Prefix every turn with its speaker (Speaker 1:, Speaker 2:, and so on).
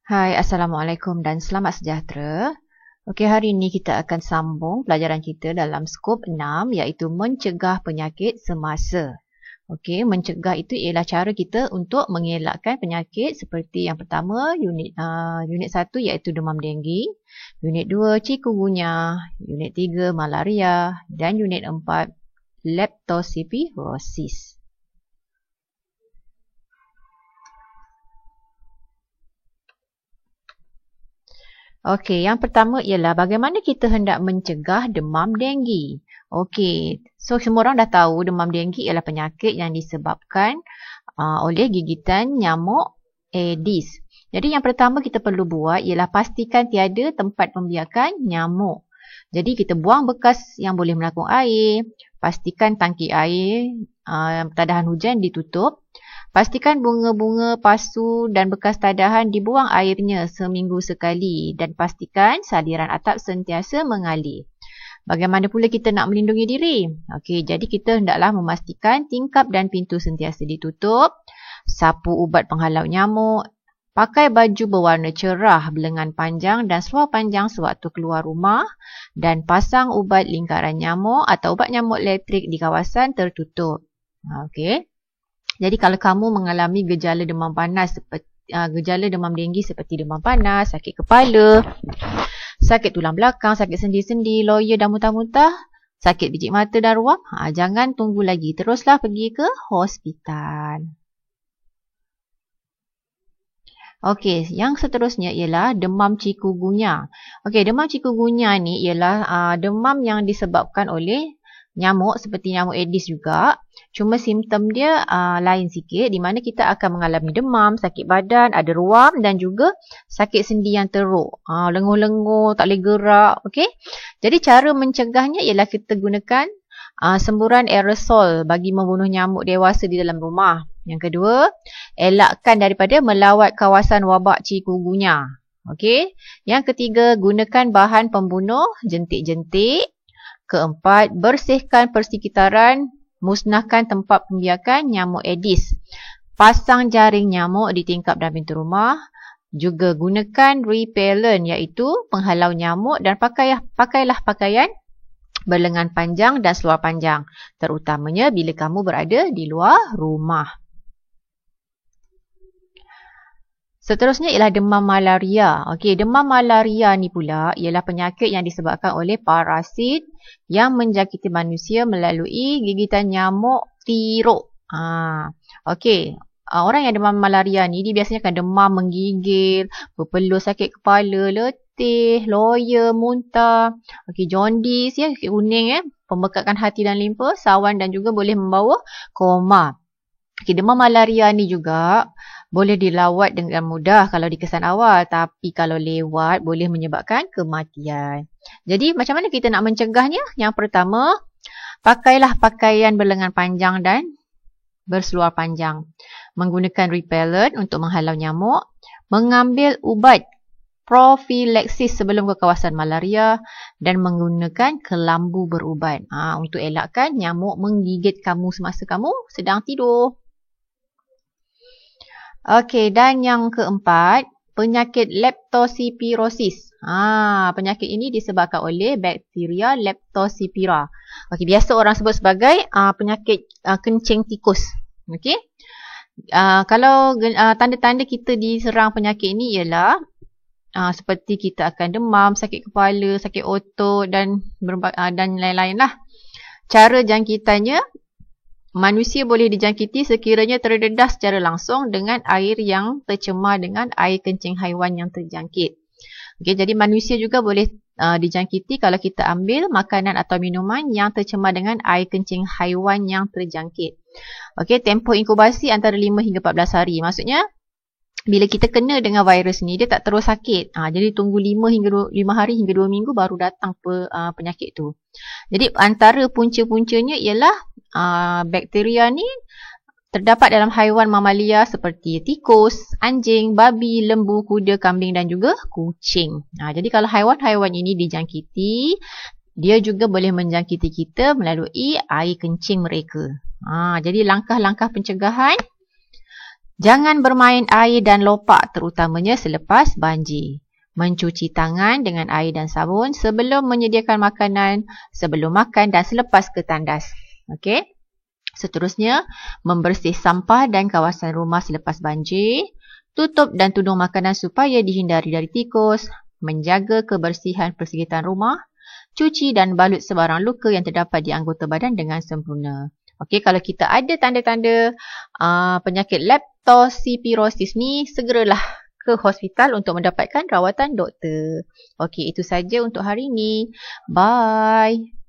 Speaker 1: Hai, Assalamualaikum dan selamat sejahtera. Okey, hari ini kita akan sambung pelajaran kita dalam skop 6 iaitu mencegah penyakit semasa. Okey, mencegah itu ialah cara kita untuk mengelakkan penyakit seperti yang pertama, unit 1 iaitu demam denggi, unit 2 chikungunya, unit 3 malaria dan unit 4 leptospirosis. Okey, yang pertama ialah bagaimana kita hendak mencegah demam denggi. Okey, so semua orang dah tahu demam denggi ialah penyakit yang disebabkan oleh gigitan nyamuk Aedes. Jadi yang pertama kita perlu buat ialah pastikan tiada tempat pembiakan nyamuk. Jadi kita buang bekas yang boleh melakung air, pastikan tangki air tadahan hujan ditutup. Pastikan bunga-bunga, pasu dan bekas tadahan dibuang airnya seminggu sekali dan pastikan saliran atap sentiasa mengalir. Bagaimana pula kita nak melindungi diri? Okey, jadi kita hendaklah memastikan tingkap dan pintu sentiasa ditutup, sapu ubat penghalau nyamuk, pakai baju berwarna cerah berlengan panjang dan seluar panjang sewaktu keluar rumah dan pasang ubat lingkaran nyamuk atau ubat nyamuk elektrik di kawasan tertutup. Okey. Jadi kalau kamu mengalami gejala demam panas gejala demam denggi seperti demam panas, sakit kepala, sakit tulang belakang, sakit sendi-sendi, loya dan muntah-muntah, sakit biji mata dan ruam, jangan tunggu lagi. Teruslah pergi ke hospital. Okey, yang seterusnya ialah demam chikungunya. Okey, demam chikungunya ni ialah demam yang disebabkan oleh nyamuk seperti nyamuk Aedes juga. Cuma simptom dia lain sikit di mana kita akan mengalami demam, sakit badan, ada ruam dan juga sakit sendi yang teruk. Lenguh-lenguh, tak boleh gerak. Okey. Jadi cara mencegahnya ialah kita gunakan semburan aerosol bagi membunuh nyamuk dewasa di dalam rumah. Yang kedua, elakkan daripada melawat kawasan wabak chikungunya. Okey. Yang ketiga, gunakan bahan pembunuh jentik-jentik. Keempat, bersihkan persekitaran, musnahkan tempat pembiakan nyamuk Aedes. Pasang jaring nyamuk di tingkap dan pintu rumah. Juga gunakan repellent iaitu penghalau nyamuk dan pakailah pakaian berlengan panjang dan seluar panjang. Terutamanya bila kamu berada di luar rumah. Seterusnya ialah demam malaria. Okey, demam malaria ni pula ialah penyakit yang disebabkan oleh parasit yang menjangkiti manusia melalui gigitan nyamuk tiruk. Okey, orang yang demam malaria ni dia biasanya akan demam menggigil, berpeluh, sakit kepala, letih, loya, muntah. Okey, jaundice ya, kuning pembekakan hati dan limpa, sawan dan juga boleh membawa koma. Okey, demam malaria ni juga boleh dilawat dengan mudah kalau dikesan awal. Tapi kalau lewat boleh menyebabkan kematian. Jadi macam mana kita nak mencegahnya? Yang pertama, pakailah pakaian berlengan panjang dan berseluar panjang. Menggunakan repellent untuk menghalau nyamuk. Mengambil ubat profilaksis sebelum ke kawasan malaria. Dan menggunakan kelambu berubat. Untuk elakkan nyamuk menggigit kamu semasa kamu sedang tidur. Okey, dan yang keempat, penyakit leptospirosis. Penyakit ini disebabkan oleh bakteria Leptospira. Okey, biasa orang sebut sebagai penyakit kencing tikus. Okey. Kalau tanda-tanda kita diserang penyakit ini ialah seperti kita akan demam, sakit kepala, sakit otot dan lain-lain lah. Cara jangkitannya, manusia boleh dijangkiti sekiranya terdedah secara langsung dengan air yang tercemar dengan air kencing haiwan yang terjangkit. Okey, jadi manusia juga boleh dijangkiti kalau kita ambil makanan atau minuman yang tercemar dengan air kencing haiwan yang terjangkit. Okey, tempoh inkubasi antara 5 hingga 14 hari. Maksudnya, bila kita kena dengan virus ni, dia tak terus sakit. Jadi tunggu 5 hari hingga 2 minggu baru datang penyakit tu. Jadi antara punca-puncanya ialah bakteria ni terdapat dalam haiwan mamalia seperti tikus, anjing, babi, lembu, kuda, kambing dan juga kucing. Jadi kalau haiwan-haiwan ini dijangkiti, dia juga boleh menjangkiti kita melalui air kencing mereka. Jadi langkah-langkah pencegahan Jangan bermain air dan lopak terutamanya selepas banjir. Mencuci tangan dengan air dan sabun sebelum menyediakan makanan, sebelum makan dan selepas ke tandas. Okey. Seterusnya, membersih sampah dan kawasan rumah selepas banjir. Tutup dan tudung makanan supaya dihindari dari tikus. Menjaga kebersihan persekitaran rumah. Cuci dan balut sebarang luka yang terdapat di anggota badan dengan sempurna. Okey, kalau kita ada tanda-tanda penyakit leptospirosis ni, segeralah ke hospital untuk mendapatkan rawatan doktor. Okey, itu saja untuk hari ini. Bye.